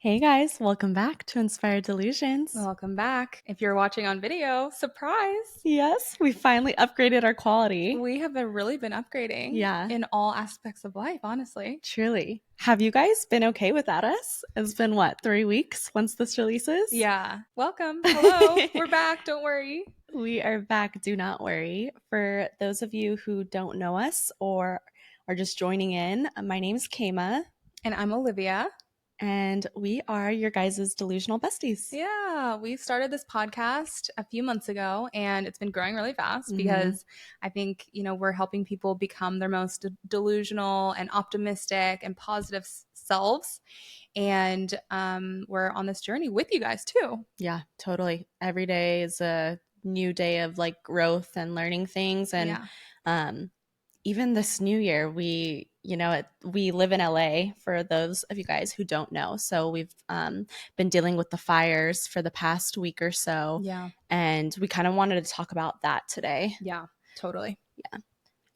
Hey guys, welcome back to Inspired Delusions. Welcome back. If you're watching on video, surprise! Yes, we finally upgraded our quality. We have really been upgrading in all aspects of life, honestly. Truly. Have you guys been okay without us? It's been 3 weeks once this releases? Yeah. Welcome. Hello. We're back. Don't worry. We are back. Do not worry. For those of you who don't know us or are just joining in, my name's Kayma. And I'm Olivia. And we are your guys' delusional besties. Yeah, we started this podcast a few months ago and it's been growing really fast because I think, we're helping people become their most delusional and optimistic and positive selves. And we're on this journey with you guys too. Yeah, totally. Every day is a new day of growth and learning things. And even this new year, we live in LA for those of you guys who don't know. So we've been dealing with the fires for the past week or so. Yeah. And we kind of wanted to talk about that today. Yeah, totally. Yeah.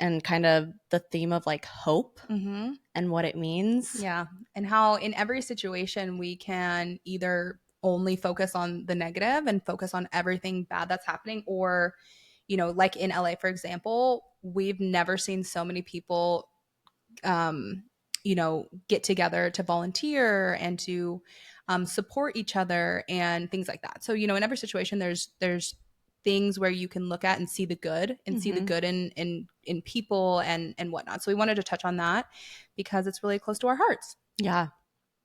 And kind of the theme of hope and what it means. Yeah. And how in every situation we can either only focus on the negative and focus on everything bad that's happening, or like in LA, for example, we've never seen so many people, get together to volunteer and to support each other and things like that. So, in every situation, there's things where you can look at and see the good and see the good in people and whatnot. So we wanted to touch on that because it's really close to our hearts. Yeah.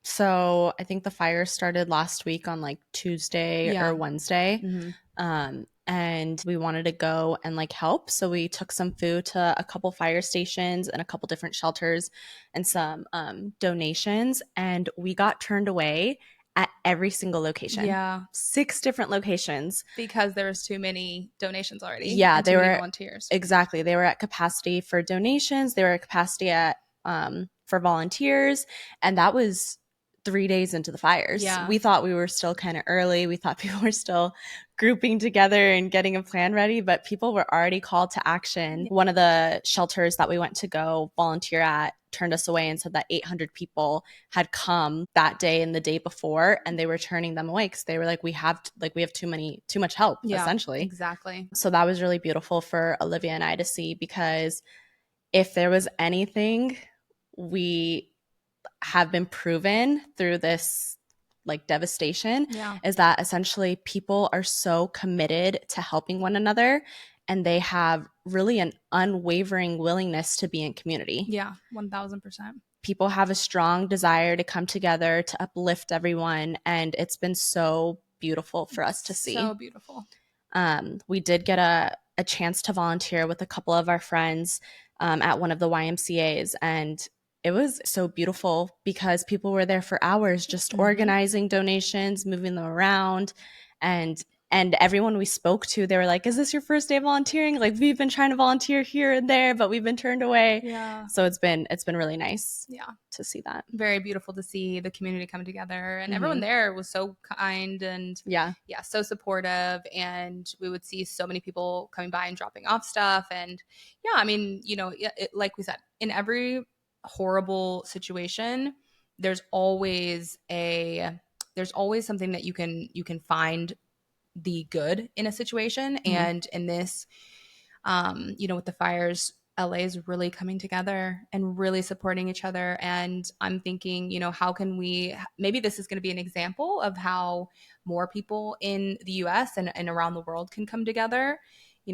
So I think the fire started last week on Tuesday or Wednesday. And we wanted to go and help. So we took some food to a couple fire stations and a couple different shelters and some donations. And we got turned away at every single location. Yeah. 6 different locations. Because there was too many donations already. Yeah, they were volunteers. Exactly. They were at capacity for donations. They were at capacity at for volunteers. And that was 3 days into the fires. Yeah. We thought we were still kind of early. We thought people were still grouping together and getting a plan ready, but people were already called to action. One of the shelters that we went to go volunteer at turned us away and said that 800 people had come that day and the day before, and they were turning them away because they were like, we have too much help, essentially. Exactly. So that was really beautiful for Olivia and I to see, because if there was anything we have been proven through this devastation, is that essentially people are so committed to helping one another, and they have really an unwavering willingness to be in community. Yeah, 1000%. People have a strong desire to come together to uplift everyone, and it's been so beautiful for us to see. So beautiful. We did get a chance to volunteer with a couple of our friends at one of the YMCAs, and it was so beautiful because people were there for hours just organizing donations, moving them around, and everyone we spoke to, they were like, is this your first day volunteering? We've been trying to volunteer here and there, but we've been turned away. Yeah. So it's been really nice to see that. Very beautiful to see the community come together, and everyone there was so kind and so supportive, and we would see so many people coming by and dropping off stuff. And like we said, in every horrible situation, there's always something that you can find the good in a situation. And in this, with the fires, LA is really coming together and really supporting each other. And I'm thinking, how can maybe this is going to be an example of how more people in the US and around the world can come together.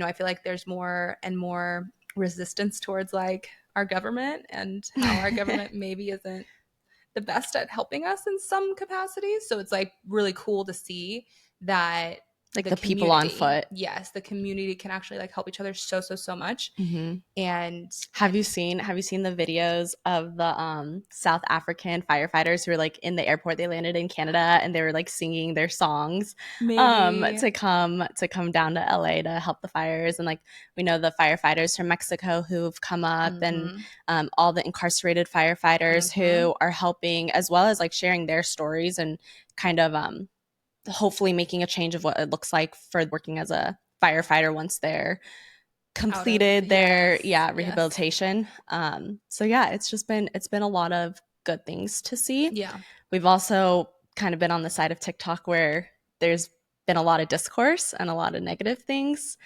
I feel like there's more and more resistance towards our government, and how our government maybe isn't the best at helping us in some capacities. So it's really cool to see that the people on foot. Yes, the community can actually help each other so much. And have you seen the videos of the South African firefighters who were in the airport? They landed in Canada and they were singing their songs to come down to LA to help the fires. And we know the firefighters from Mexico who've come up, and all the incarcerated firefighters who are helping, as well as sharing their stories and kind of hopefully making a change of what it looks like for working as a firefighter once they're completed their rehabilitation. So it's been a lot of good things to see. Yeah. We've also kind of been on the side of TikTok where there's been a lot of discourse and a lot of negative things.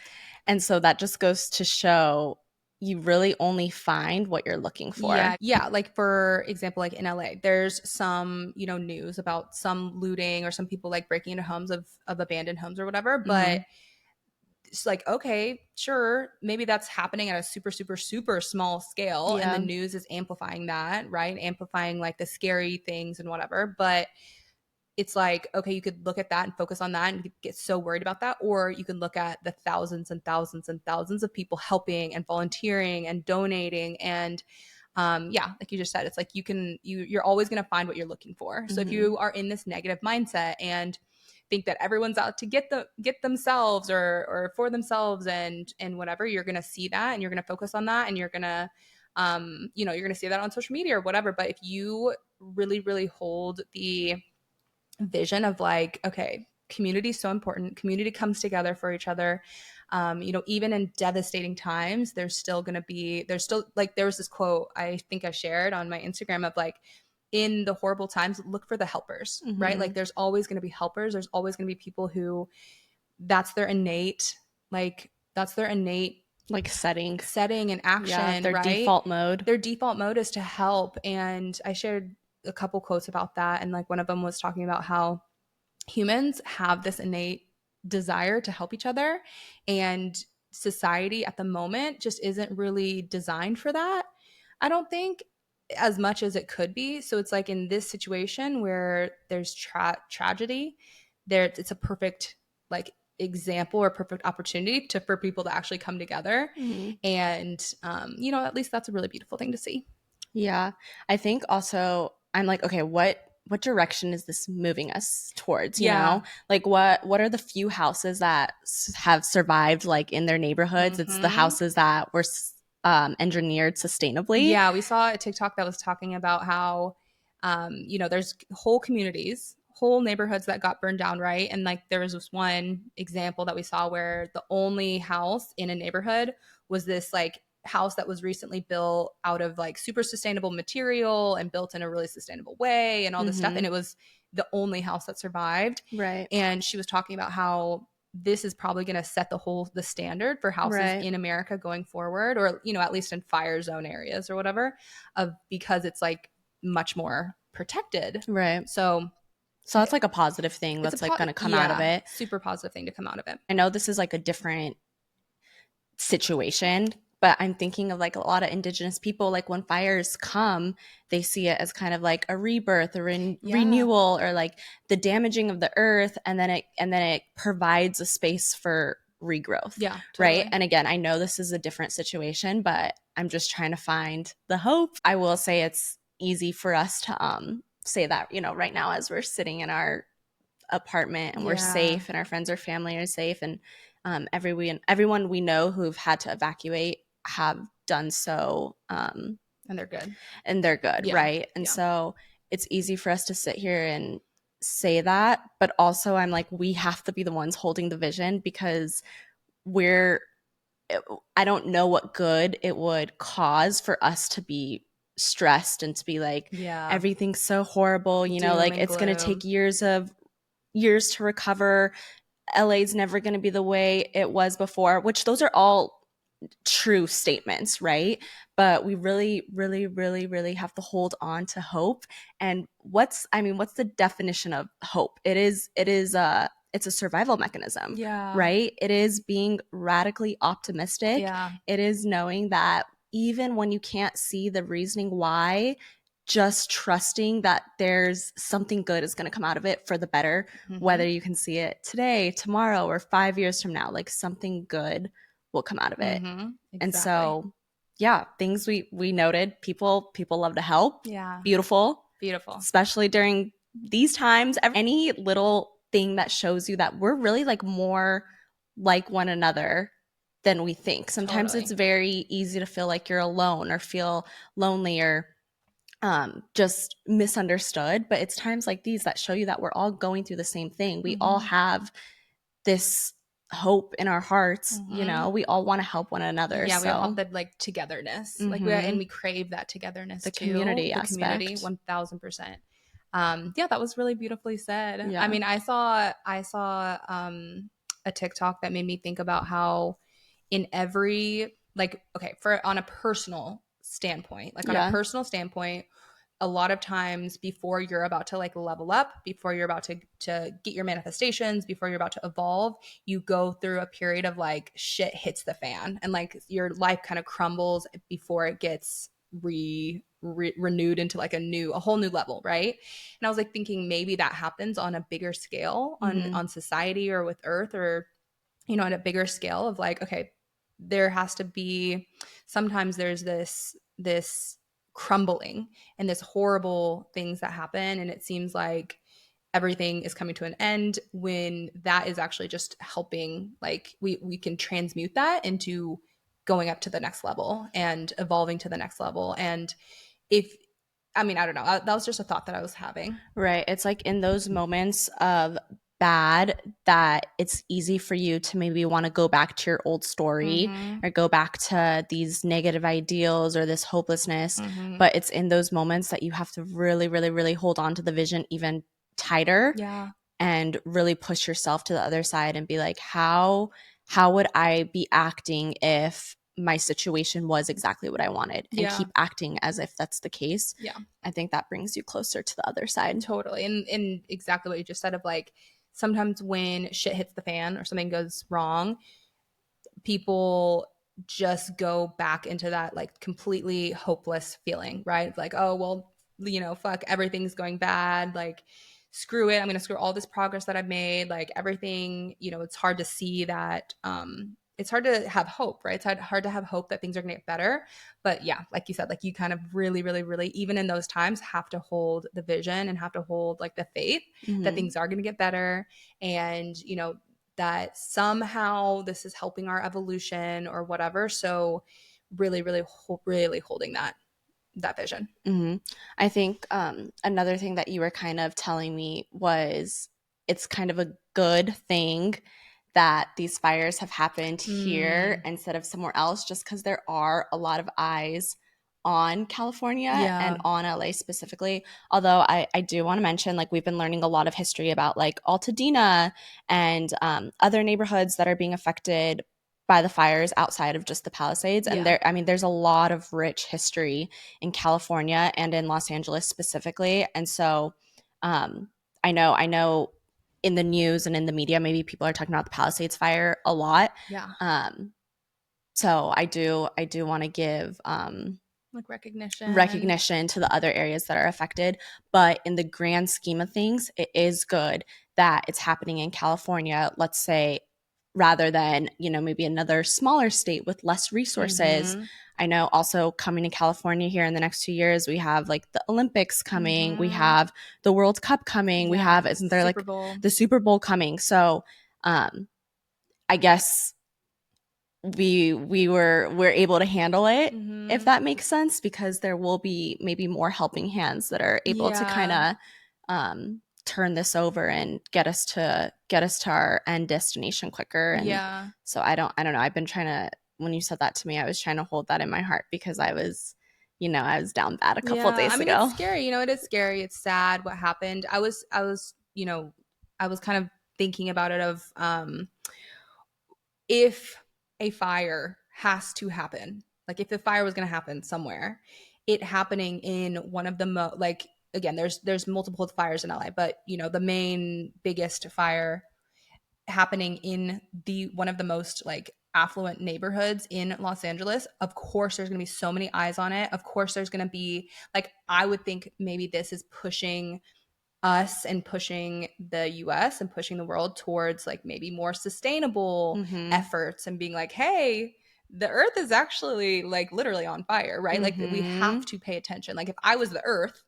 And so that just goes to show you really only find what you're looking for. Yeah. Like, for example, like in LA, there's some, news about some looting or some people like breaking into homes of abandoned homes or whatever. But it's like, okay, sure, maybe that's happening at a super, super, super small scale. And the news is amplifying that, right? Amplifying like the scary things and whatever. But it's like, okay, you could look at that and focus on that and get so worried about that. Or you can look at the thousands and thousands and thousands of people helping and volunteering and donating. And like you just said, it's like you're always going to find what you're looking for. So if you are in this negative mindset and think that everyone's out to get themselves or for themselves and whatever, you're going to see that and you're going to focus on that and you're going to you're going to see that on social media or whatever. But if you really, really hold the vision of like, okay, community is so important. Community comes together for each other. Even in devastating times, there's still like, there was this quote I think I shared on my Instagram of like, in the horrible times, look for the helpers, right? Like, there's always going to be helpers. There's always going to be people who that's their innate like setting and action, their right? default mode. Their default mode is to help. And I shared a couple quotes about that. And like, one of them was talking about how humans have this innate desire to help each other, and society at the moment just isn't really designed for that, I don't think, as much as it could be. So it's like, in this situation where there's tragedy, it's a perfect like example or perfect opportunity for people to actually come together. And at least that's a really beautiful thing to see. Yeah. I think also I'm like, okay, what direction is this moving us towards? You know, like what are the few houses that have survived like in their neighborhoods? It's the houses that were engineered sustainably. Yeah, we saw a TikTok that was talking about how, there's whole communities, whole neighborhoods that got burned down, right? And like, there was this one example that we saw where the only house in a neighborhood was this like house that was recently built out of like super sustainable material and built in a really sustainable way and all this stuff. And it was the only house that survived. Right. And she was talking about how this is probably going to set the standard for houses in America going forward, or, at least in fire zone areas or whatever, because it's like much more protected. Right. So that's like a positive thing that's like going to come out of it. Super positive thing to come out of it. I know this is like a different situation, but I'm thinking of like a lot of Indigenous people, like when fires come, they see it as kind of like a rebirth or renewal, or like the damaging of the earth, and then it provides a space for regrowth. Yeah, totally. Right. And again, I know this is a different situation, but I'm just trying to find the hope. I will say it's easy for us to say that, right now as we're sitting in our apartment and we're safe and our friends or family are safe, and everyone we know who've had to evacuate have done so, and they're good, right? And so it's easy for us to sit here and say that, but also I'm like, we have to be the ones holding the vision, because I don't know what good it would cause for us to be stressed and to be like, everything's so horrible, like it's going to take years to recover. LA's never going to be the way it was before, which those are all true statements, right? But we really, really, really, really have to hold on to hope. And what's the definition of hope? It's a survival mechanism, right? It is being radically optimistic. It is knowing that even when you can't see the reasoning why, just trusting that there's something good is going to come out of it for the better, whether you can see it today, tomorrow, or 5 years from now, like something good will come out of it. Exactly. And so, things we noted, people love to help. Beautiful. Especially during these times, any little thing that shows you that we're really like more like one another than we think. Sometimes it's very easy to feel like you're alone or feel lonely or just misunderstood, but it's times like these that show you that we're all going through the same thing. We all have this hope in our hearts. We all want to help one another. We all have that like togetherness, like and we crave that togetherness, the community aspect. 1000%. Yeah, that was really beautifully said. Yeah. I mean, I saw a TikTok that made me think about how in every, like, okay, for on a personal standpoint, like on a personal standpoint, a lot of times before you're about to like level up, before you're about to get your manifestations, before you're about to evolve, you go through a period of like shit hits the fan and like your life kind of crumbles before it gets renewed into like a whole new level, right? And I was like thinking maybe that happens on a bigger scale on society or with Earth, or you know, at a bigger scale of like, okay, there has to be, sometimes there's this crumbling and this horrible things that happen, and it seems like everything is coming to an end when that is actually just helping, like we can transmute that into going up to the next level and evolving to the next level. And if, I mean, I don't know, that was just a thought that I was having. Right. It's like in those moments of bad that it's easy for you to maybe want to go back to your old story or go back to these negative ideals or this hopelessness. But it's in those moments that you have to really, really, really hold on to the vision even tighter. Yeah. And really push yourself to the other side and be like, how would I be acting if my situation was exactly what I wanted, and keep acting as if that's the case. Yeah. I think that brings you closer to the other side. Totally. And exactly what you just said of like, sometimes when shit hits the fan or something goes wrong, people just go back into that like completely hopeless feeling, right? Like, oh, well, you know, fuck, everything's going bad. Like, screw it. I'm going to screw all this progress that I've made. Like everything, you know, it's hard to see that, it's hard to have hope, right? It's hard to have hope that things are going to get better. But yeah, like you said, like you kind of really, really, really, even in those times, have to hold the vision and have to hold like the faith that things are going to get better. And, you know, that somehow this is helping our evolution or whatever. So really, really, really holding that vision. I think another thing that you were kind of telling me was it's kind of a good thing that these fires have happened here instead of somewhere else, just because there are a lot of eyes on California and on LA specifically. Although I do want to mention, like, we've been learning a lot of history about like Altadena and other neighborhoods that are being affected by the fires outside of just the Palisades. And there's a lot of rich history in California and in Los Angeles specifically. And so I know in the news and in the media, maybe people are talking about the Palisades fire a lot. Yeah. So I do want to give like recognition to the other areas that are affected. But in the grand scheme of things, it is good that it's happening in California, let's say, rather than, you know, maybe another smaller state with less resources. I know also coming to California here in the next 2 years, we have like the Olympics coming, we have the World Cup coming, we have, isn't there like the Super Bowl coming? So I guess we're able to handle it, if that makes sense, because there will be maybe more helping hands that are able to kind of turn this over and get us to our end destination quicker. And so I don't know, I've been trying to, when you said that to me, I was trying to hold that in my heart because I was down bad a couple days ago. It's scary, you know, it is scary, it's sad what happened. I was you know, I was kind of thinking about it of if a fire has to happen, like if the fire was going to happen somewhere, it happening in one of the like, again, there's multiple fires in LA, but you know, the main biggest fire happening in the one of the most like affluent neighborhoods in Los Angeles, of course there's going to be so many eyes on it. Of course there's going to be, like, I would think maybe this is pushing us and pushing the US and pushing the world towards like maybe more sustainable efforts and being like, hey, the earth is actually like literally on fire, right? Like we have to pay attention. Like if I was the earth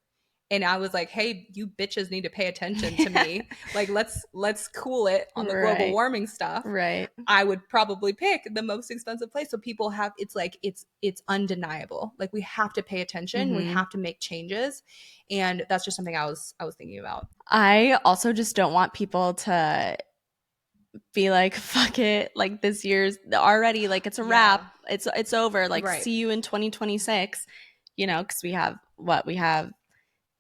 and I was like, hey, you bitches need to pay attention to me. Like let's cool it on the global warming stuff. Right. I would probably pick the most expensive place. So people have, it's like, it's undeniable. Like we have to pay attention. We have to make changes. And that's just something I was thinking about. I also just don't want people to be like, fuck it, like this year's already, like it's a wrap, it's over, like see you in 2026, you know, because we have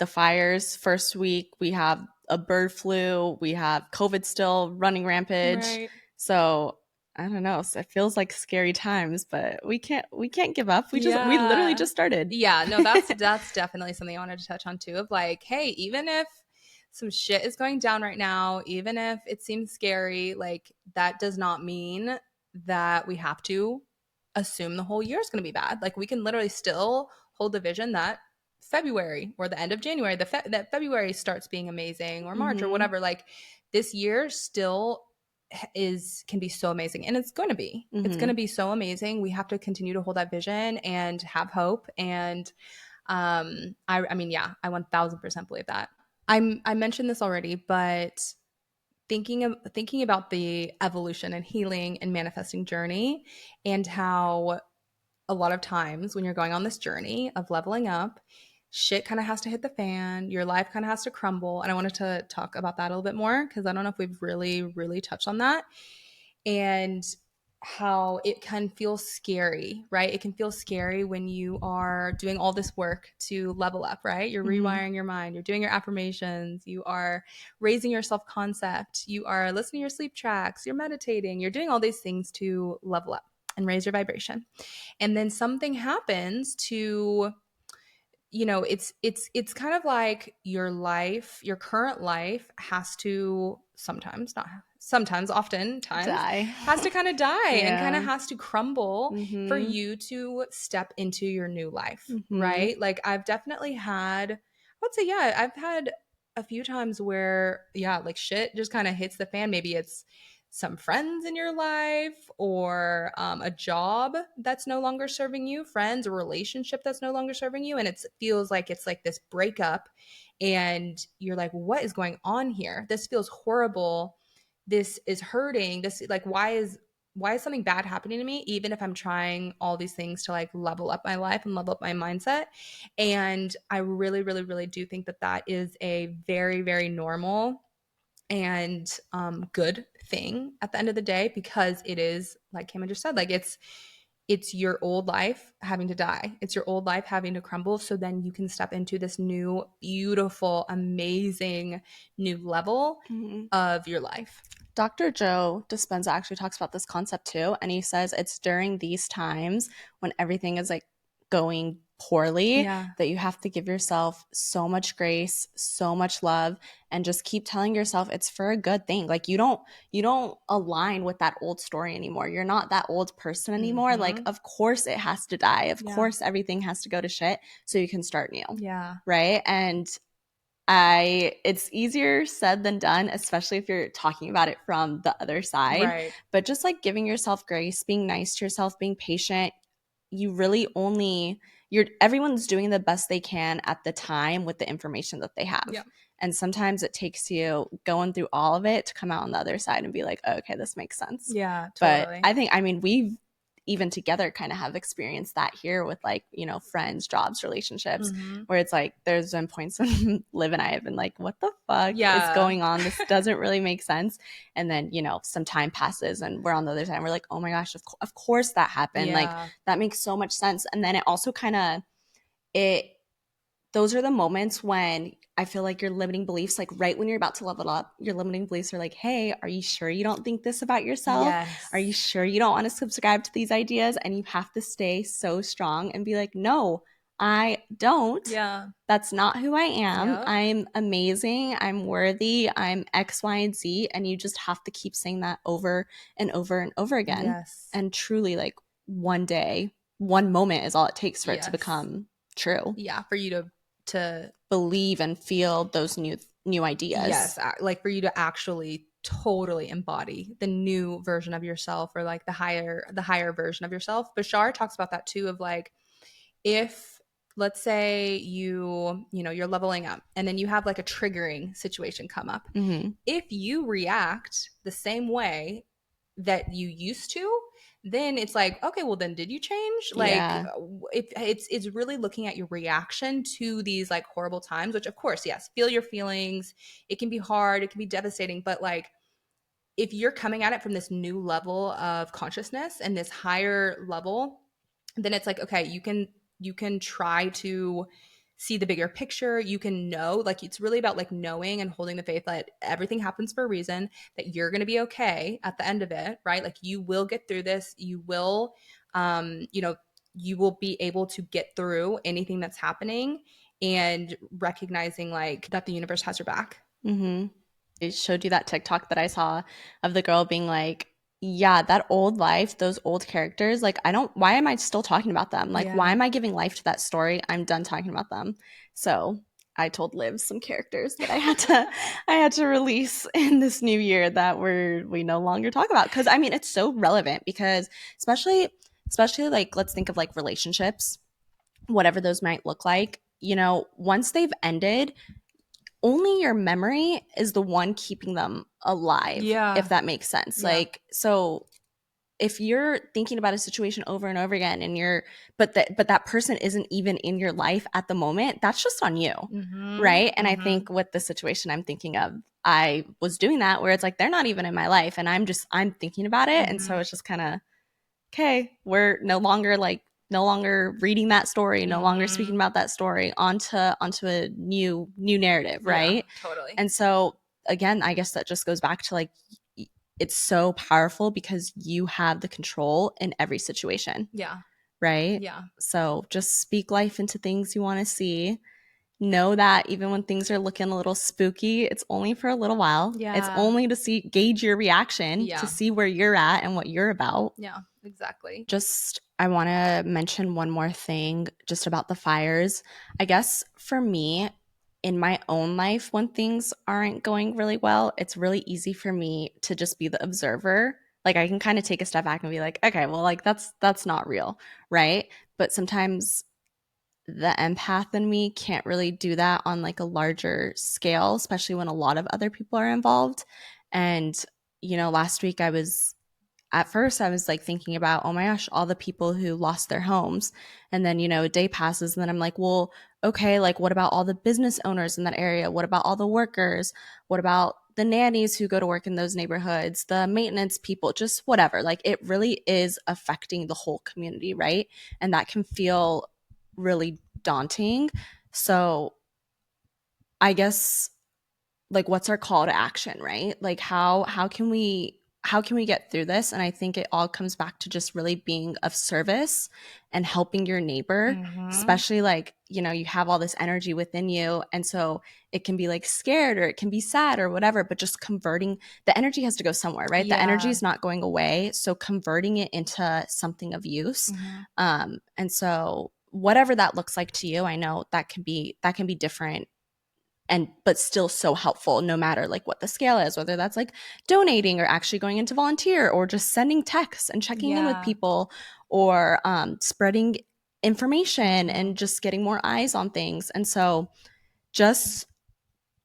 the fires. First week, we have a bird flu. We have COVID still running rampage. Right. So I don't know. So it feels like scary times, but we can't give up. We literally just started. Yeah, no, that's definitely something I wanted to touch on too, of like, hey, even if some shit is going down right now, even if it seems scary, like that does not mean that we have to assume the whole year is going to be bad. Like we can literally still hold the vision that February or the end of January, that February starts being amazing, or March or whatever. Like this year still can be so amazing, and it's going to be. It's going to be so amazing. We have to continue to hold that vision and have hope. And I mean, yeah, I 1000% believe that. I mentioned this already, but thinking about the evolution and healing and manifesting journey, and how a lot of times when you're going on this journey of leveling up, shit kind of has to hit the fan, your life kind of has to crumble. And I wanted to talk about that a little bit more, because I don't know if we've really touched on that, and how it can feel scary, right? It can feel scary when you are doing all this work to level up, right? You're rewiring your mind, you're doing your affirmations, you are raising your self-concept, you are listening to your sleep tracks, you're meditating, you're doing all these things to level up and raise your vibration. And then something happens to, you know, it's kind of like your life, your current life has to oftentimes die. Has to kind of die and kind of has to crumble for you to step into your new life, right? Like I've definitely had, I would say, yeah, I've had a few times where, yeah, like shit just kind of hits the fan. Maybe it's some friends in your life, or a job that's no longer serving you, friends, a relationship that's no longer serving you. And it feels like it's like this breakup, and you're like, what is going on here? This feels horrible. This is hurting. This, like, why is something bad happening to me, even if I'm trying all these things to like level up my life and level up my mindset? And I really do think that is a very, very normal and good thing at the end of the day, because it is, like Kayma just said, like it's your old life having to die. It's your old life having to crumble, so then you can step into this new, beautiful, amazing new level of your life. Dr. Joe Dispenza actually talks about this concept too, and he says it's during these times when everything is like going poorly that you have to give yourself so much grace, so much love, and just keep telling yourself it's for a good thing. Like you don't align with that old story anymore. You're not that old person anymore. Like of course it has to die. Of course everything has to go to shit so you can start new. Yeah. Right? And it's easier said than done, especially if you're talking about it from the other side. Right. But just like giving yourself grace, being nice to yourself, being patient, you really everyone's doing the best they can at the time with the information that they have. Yeah. And sometimes it takes you going through all of it to come out on the other side and be like, oh, okay, this makes sense. Yeah, totally. But I mean, we've even together kind of have experienced that here with like, you know, friends, jobs, relationships, where it's like there's been points when Liv and I have been like, what the fuck is going on? This doesn't really make sense. And then, you know, some time passes and we're on the other side and we're like, oh my gosh, of course that happened. Like that makes so much sense. And then it also kind of those are the moments when I feel like your limiting beliefs, like right when you're about to level up, your limiting beliefs are like, hey, are you sure you don't think this about yourself? Yes. Are you sure you don't want to subscribe to these ideas? And you have to stay so strong and be like, no, I don't. Yeah. That's not who I am. Yep. I'm amazing. I'm worthy. I'm X, Y, and Z. And you just have to keep saying that over and over and over again. Yes. And truly, like one day, one moment is all it takes for it to become true. Yeah. For you to believe and feel those new ideas. Yes, like for you to actually totally embody the new version of yourself, or like the higher version of yourself. Bashar talks about that too, of like, if let's say you're leveling up and then you have like a triggering situation come up. If you react the same way that you used to, then it's like, okay, well then did you change? Like it's really looking at your reaction to these like horrible times, which of course, yes, feel your feelings. It can be hard, it can be devastating, but like if you're coming at it from this new level of consciousness and this higher level, then it's like, okay, you can try to see the bigger picture. You can know, like, it's really about like knowing and holding the faith that everything happens for a reason, that you're going to be okay at the end of it, right? Like, you will get through this. You will, you will be able to get through anything that's happening, and recognizing like that the universe has your back. Mm-hmm. It showed you that TikTok that I saw of the girl being like, yeah, that old life, those old characters, like, why am I still talking about them? Like, why am I giving life to that story? I'm done talking about them. So I told Liv some characters that I had to release in this new year that we no longer talk about. Cause I mean, it's so relevant because especially like, let's think of like relationships, whatever those might look like, once they've ended, only your memory is the one keeping them alive, if that makes sense. Like, so if you're thinking about a situation over and over again and but that person isn't even in your life at the moment, that's just on you. Right. And I think with the situation I'm thinking of, I was doing that where it's like, they're not even in my life and I'm thinking about it. And so it's just kind of, okay, we're no longer reading that story, no longer speaking about that story, onto a new narrative, right? Yeah, totally. And so again, I guess that just goes back to like, it's so powerful because you have the control in every situation. Yeah. Right? Yeah. So just speak life into things you want to see. Know that even when things are looking a little spooky, it's only for a little while. Yeah. It's only to gauge your reaction, to see where you're at and what you're about. Yeah, exactly. Just, I want to mention one more thing just about the fires. I guess for me, in my own life, when things aren't going really well, it's really easy for me to just be the observer. Like, I can kind of take a step back and be like, okay, well, like, that's not real, right? But sometimes the empath in me can't really do that on like a larger scale, especially when a lot of other people are involved. And last week at first I was like thinking about, oh my gosh, all the people who lost their homes. And then, a day passes and then I'm like, well, okay, like, what about all the business owners in that area? What about all the workers? What about the nannies who go to work in those neighborhoods, the maintenance people, just whatever. Like, it really is affecting the whole community, right? And that can feel really daunting. So I guess, like, what's our call to action, right? Like, how can we get through this? And I think it all comes back to just really being of service and helping your neighbor, especially like, you have all this energy within you. And so it can be like scared or it can be sad or whatever, but just converting the energy has to go somewhere, right? The energy is not going away. So converting it into something of use. And so whatever that looks like to you, I know that can be different, but still so helpful, no matter like what the scale is, whether that's like donating or actually going into volunteer or just sending texts and checking in with people, or spreading information and just getting more eyes on things. And so just,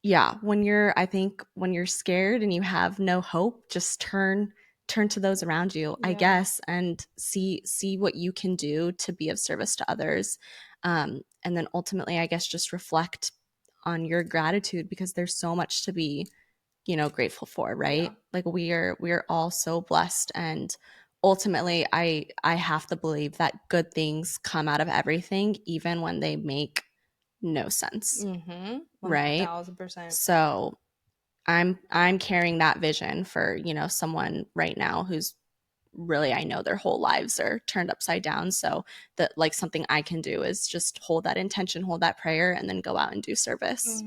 when you're scared and you have no hope, just turn to those around you, I guess, and see what you can do to be of service to others. And then ultimately, I guess, just reflect on your gratitude, because there's so much to be, grateful for, right? Like, we are all so blessed, and ultimately I have to believe that good things come out of everything, even when they make no sense. Right? 1000%. So I'm carrying that vision for, someone right now who's really, I know their whole lives are turned upside down. So that, like, something I can do is just hold that intention, hold that prayer, and then go out and do service.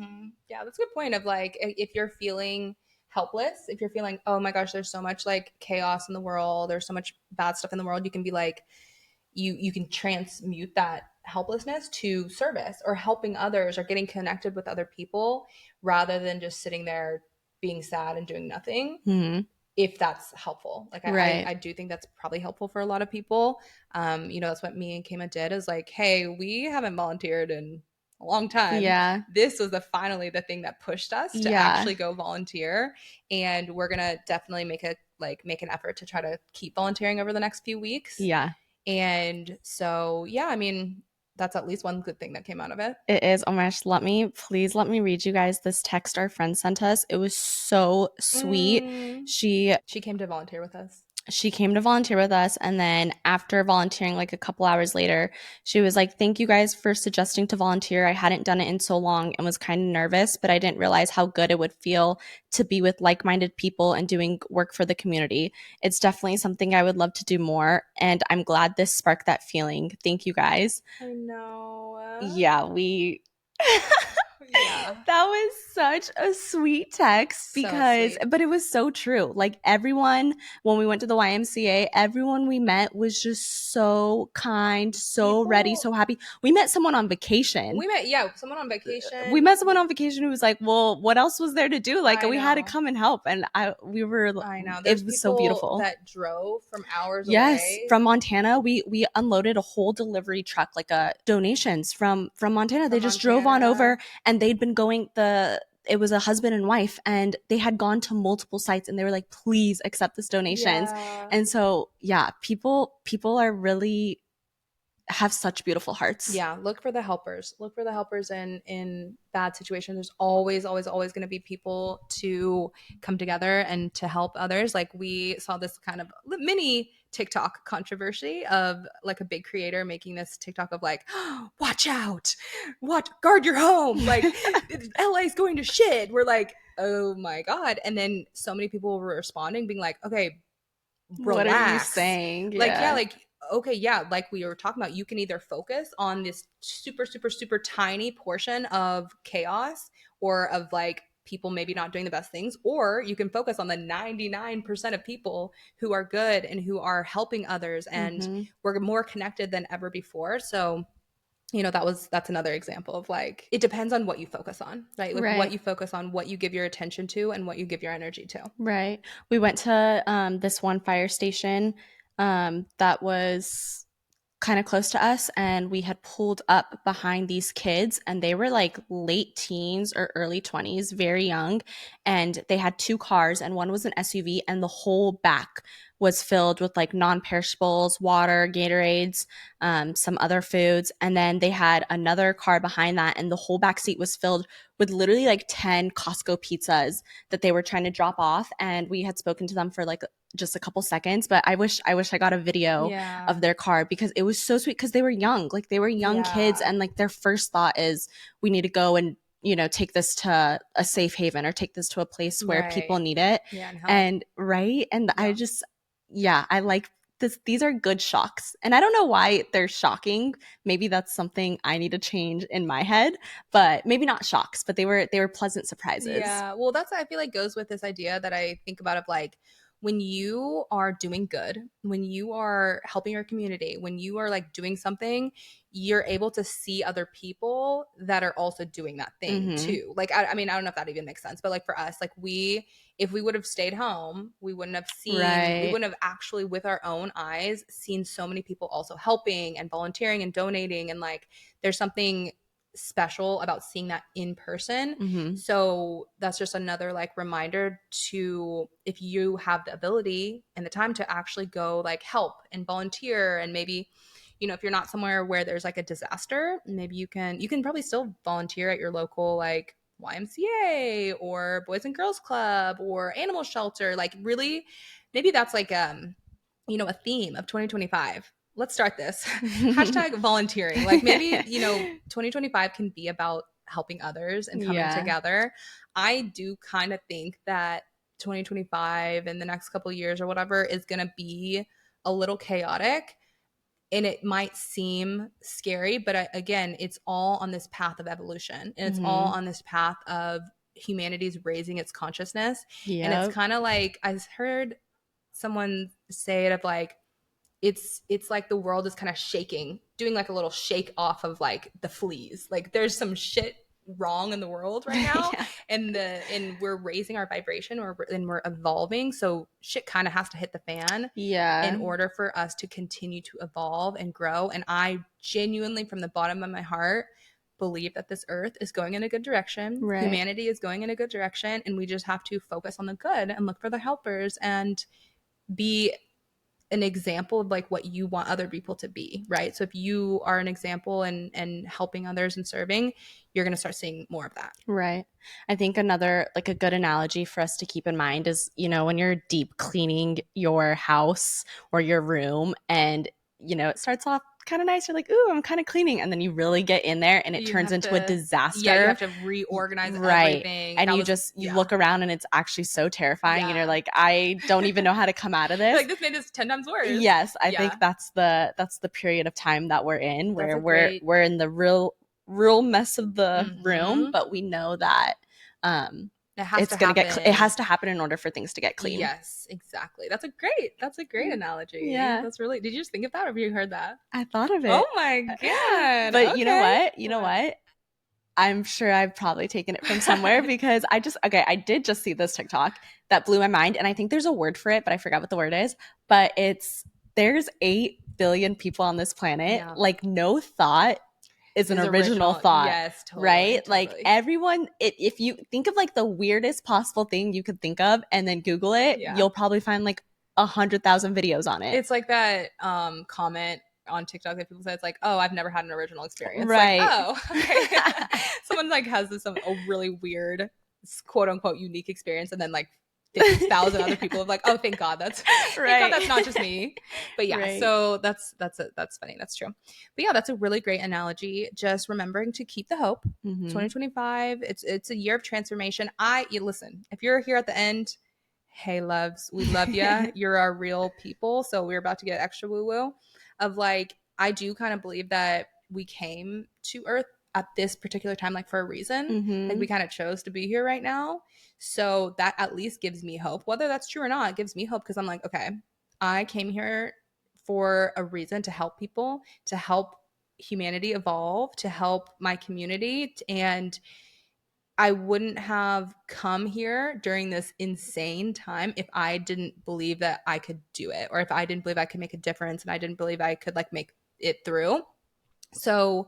Yeah, that's a good point of like, if you're feeling helpless, if you're feeling, oh my gosh, there's so much like chaos in the world, there's so much bad stuff in the world, you can be like, you can transmute that helplessness to service or helping others or getting connected with other people, rather than just sitting there being sad and doing nothing. If that's helpful. Like, I do think that's probably helpful for a lot of people. That's what me and Kayma did, is like, hey, we haven't volunteered in a long time. Yeah. This was finally the thing that pushed us to actually go volunteer. And we're going to definitely make an effort to try to keep volunteering over the next few weeks. Yeah. And so, I mean, that's at least one good thing that came out of it. It is. Oh my gosh, please let me read you guys this text our friend sent us. It was so sweet. She came to volunteer with us. she came to volunteer with us, and then after volunteering like a couple hours later, she was like, thank you guys for suggesting to volunteer. I hadn't done it in so long and was kind of nervous, but I didn't realize how good it would feel to be with like-minded people and doing work for the community. It's definitely something I would love to do more, and I'm glad this sparked that feeling. Thank you guys. I know. Yeah, yeah. That was such a sweet text because, but it was so true. Like everyone, when we went to the YMCA, everyone we met was just so kind, so ready, so happy. We met someone on vacation. Someone on vacation. We met someone on vacation who was like, well, what else was there to do? Like we had to come and help. And I know. It was so beautiful. That drove from hours away. Yes, from Montana. We unloaded a whole delivery truck, like donations from Montana. They just drove on over, and they'd been going it was a husband and wife, and they had gone to multiple sites, and they were like, please accept this donations. Yeah. And so, yeah, people are really have such beautiful hearts. Yeah, look for the helpers. Look for the helpers in bad situations. There's always going to be people to come together and to help others. Like we saw this kind of mini TikTok controversy of like a big creator making this TikTok of like, oh, watch out, guard your home. Like LA's going to shit. We're like, oh my God. And then so many people were responding being like, okay, relax. What are you saying? Like, yeah, like, okay, yeah, like we were talking about, you can either focus on this super, super, super tiny portion of chaos or of like people maybe not doing the best things, or you can focus on the 99% of people who are good and who are helping others, and we're more connected than ever before. So, you know, that's another example of like, it depends on what you focus on, right? Like what you focus on, what you give your attention to, and what you give your energy to. Right. We went to this one fire station that was kind of close to us, and we had pulled up behind these kids, and they were like late teens or early 20s, very young, and they had two cars, and one was an SUV, and the whole back was filled with like non-perishables, water, Gatorades, some other foods, and then they had another car behind that, and the whole back seat was filled with literally like 10 Costco pizzas that they were trying to drop off. And we had spoken to them for like just a couple seconds, but I wish I got a video of their car, because it was so sweet, because they were young, like they were young kids, and like their first thought is, we need to go and, you know, take this to a safe haven or take this to a place where people need it. And I just, I like this. These are good shocks, and I don't know why they're shocking. Maybe that's something I need to change in my head, but maybe not shocks, but they were pleasant surprises. Yeah, well, that's, I feel like, goes with this idea that I think about of like, when you are doing good, when you are helping your community, when you are like doing something, you're able to see other people that are also doing that thing too. Like, I mean, I don't know if that even makes sense, but like for us, like if we would have stayed home, we wouldn't have seen, we wouldn't have actually with our own eyes seen so many people also helping and volunteering and donating. And like, there's something special about seeing that in person. So that's just another like reminder to, if you have the ability and the time to actually go like help and volunteer, and maybe, you know, if you're not somewhere where there's like a disaster, maybe you can probably still volunteer at your local like YMCA or Boys and Girls Club or animal shelter. Like really, maybe that's like you know, a theme of 2025. Let's start this. Hashtag volunteering. Like maybe, you know, 2025 can be about helping others and coming together. I do kind of think that 2025 and the next couple of years or whatever is going to be a little chaotic, and it might seem scary, but again, it's all on this path of evolution, and it's all on this path of humanity's raising its consciousness. And it's kind of like, I heard someone say it of like, it's like the world is kind of shaking, doing like a little shake off of like the fleas. Like there's some shit wrong in the world right now. and we're raising our vibration, and we're evolving. So shit kind of has to hit the fan in order for us to continue to evolve and grow. And I genuinely, from the bottom of my heart, believe that this earth is going in a good direction. Humanity is going in a good direction. And we just have to focus on the good and look for the helpers and be an example of like what you want other people to be, right? So if you are an example and helping others and serving, you're going to start seeing more of that. Right. I think another, like a good analogy for us to keep in mind is, you know, when you're deep cleaning your house or your room and, you know, it starts off kind of nice. You're like, ooh, I'm kind of cleaning. And then you really get in there and it turns into a disaster. Yeah, you have to reorganize everything. And you look around and it's actually so terrifying. And you're like, I don't even know how to come out of this. Like, this made this 10 times worse. Yes. I think that's the period of time that we're in, where we're in the real mess of the room, but we know that it has to happen in order for things to get clean. Yes, exactly. That's a great analogy. Yeah. That's really, did you just think of that or have you heard that? I thought of it. Oh my God. But you know what? I'm sure I've probably taken it from somewhere because I did just see this TikTok that blew my mind. And I think there's a word for it, but I forgot what the word is. But there's 8 billion people on this planet. Yeah. Like, no thought is an original thought. Yes, totally. Right? Totally. Like, everyone, if you think of like the weirdest possible thing you could think of and then Google it, you'll probably find like 100,000 videos on it. It's like that comment on TikTok that people say, it's like, oh, I've never had an original experience. Right. Like, oh, okay. Someone like has a really weird, quote unquote, unique experience, and then like 50,000 other people are like, oh, thank God that's not just me. But yeah, so that's funny. That's true. But yeah, that's a really great analogy. Just remembering to keep the hope. 2025, it's a year of transformation. Listen, if you're here at the end, hey loves, we love you. You're our real people. So we're about to get extra woo-woo of like, I do kind of believe that we came to Earth at this particular time, like for a reason. Like, we kind of chose to be here right now. So that at least gives me hope. Whether that's true or not, it gives me hope because I'm like, okay, I came here for a reason, to help people, to help humanity evolve, to help my community. And I wouldn't have come here during this insane time if I didn't believe that I could do it, or if I didn't believe I could make a difference, and I didn't believe I could like make it through. So,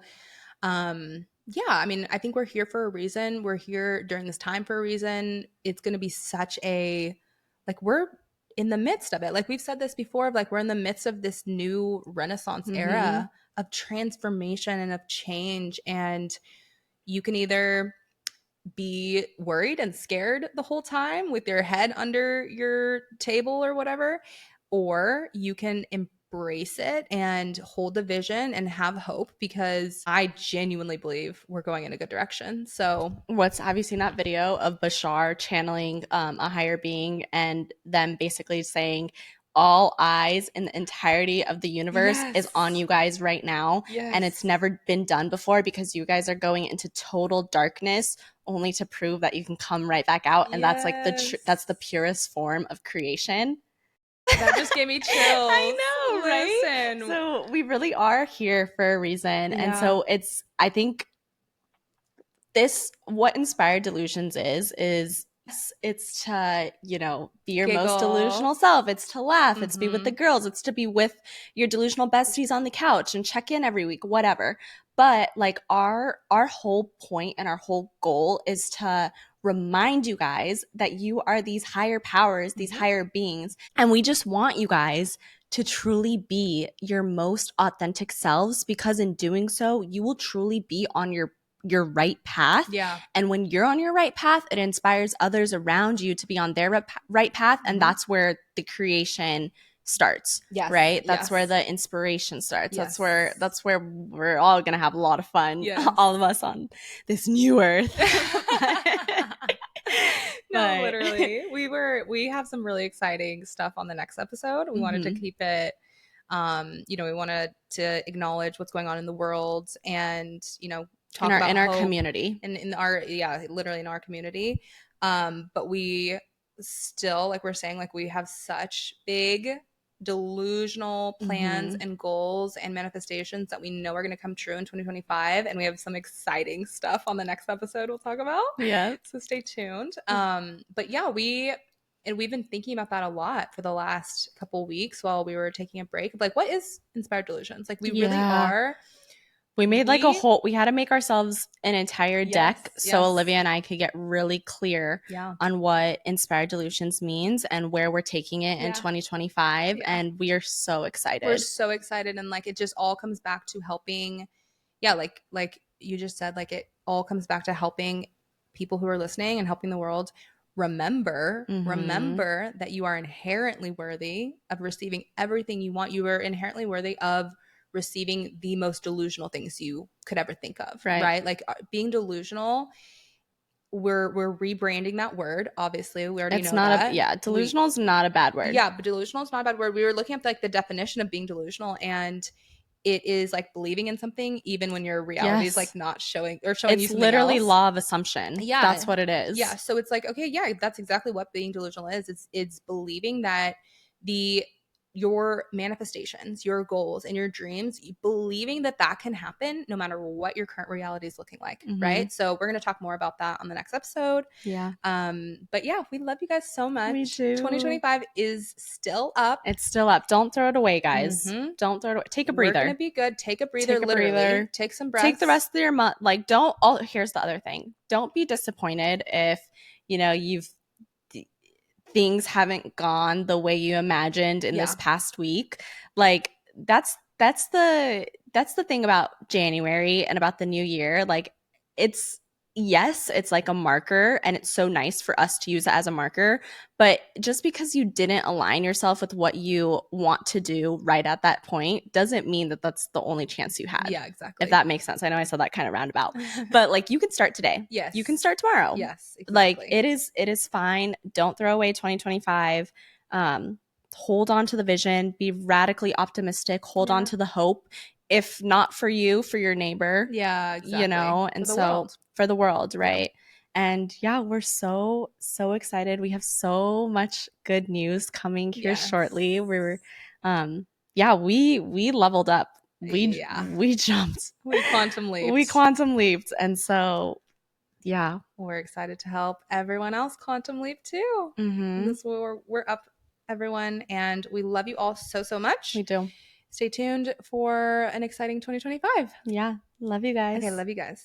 yeah, I mean, I think we're here for a reason. We're here during this time for a reason. It's going to be such a, like, we're in the midst of it. Like, we've said this before, of like, we're in the midst of this new Renaissance era of transformation and of change. And you can either be worried and scared the whole time with your head under your table or whatever, or you can embrace it and hold the vision and have hope, because I genuinely believe we're going in a good direction. So have you seen that video of Bashar channeling a higher being and them basically saying, all eyes in the entirety of the universe is on you guys right now. And it's never been done before, because you guys are going into total darkness only to prove that you can come right back out. And that's like that's the purest form of creation. That just gave me chills. I know, right? So we really are here for a reason. And so I think what inspired Delusions is it's to, you know, be your most delusional self. It's to laugh. It's to be with the girls. It's to be with your delusional besties on the couch and check in every week, whatever. But like, our whole point and our whole goal is to remind you guys that you are these higher powers, these higher beings. And we just want you guys to truly be your most authentic selves, because in doing so, you will truly be on your right path. Yeah. And when you're on your right path, it inspires others around you to be on their right path. And that's where the creation starts. Yes. Right? That's where the inspiration starts. Yes. That's where we're all going to have a lot of fun. Yes. All of us on this new earth. No, literally. We have some really exciting stuff on the next episode. We wanted to keep it, you know, we wanted to acknowledge what's going on in the world, and, you know, talk about in our community, and literally in our community. But we still, like we're saying, like, we have such big delusional plans and goals and manifestations that we know are going to come true in 2025, and we have some exciting stuff on the next episode we'll talk about. So stay tuned. But yeah, we've been thinking about that a lot for the last couple weeks while we were taking a break. Like, what is Inspired Delusions? Like, we really are We made like we had to make ourselves an entire deck so Olivia and I could get really clear on what Inspired Delusions means and where we're taking it in 2025. And we are so excited. We're so excited. And like, it just all comes back to helping. Yeah. Like you just said, like it all comes back to helping people who are listening and helping the world remember that you are inherently worthy of receiving everything you want. You are inherently worthy of receiving the most delusional things you could ever think of, right? Like being delusional, we're rebranding that word. Obviously, we already know that. Delusional is not a bad word. Yeah, but delusional is not a bad word. We were looking up like the definition of being delusional, and it is like believing in something even when your reality is like not showing you something else. It's literally law of assumption. Yeah, that's what it is. Yeah, so it's like, okay, yeah, that's exactly what being delusional is. It's believing that your manifestations, your goals, and your dreams, believing that can happen no matter what your current reality is looking like, right? So we're going to talk more about that on the next episode. Yeah. But yeah, we love you guys so much. We do. 2025 is still up. It's still up. Don't throw it away, guys. Don't throw it away. Take a breather. We're going to be good. Take a breather, literally. Take some breaths. Take the rest of your month. Like, here's the other thing. Don't be disappointed if, things haven't gone the way you imagined in this past week. Like that's the thing about January and about the new year. Like it's like a marker and it's so nice for us to use it as a marker, but just because you didn't align yourself with what you want to do right at that point doesn't mean that that's the only chance you had. Yeah, exactly. If that makes sense. I know I said that kind of roundabout, but like you can start today. Yes. You can start tomorrow. Yes, exactly. Like it is fine. Don't throw away 2025. Hold on to the vision, be radically optimistic, hold on to the hope. If not for you, for your neighbor. Yeah, exactly. And for the world, right? And we're so excited. We have so much good news coming here shortly. We're we leveled up. We jumped. We quantum leaped. And so we're excited to help everyone else quantum leap too. We're up, everyone, and we love you all so much. We do. Stay tuned for an exciting 2025. Yeah. Love you guys. Okay, love you guys.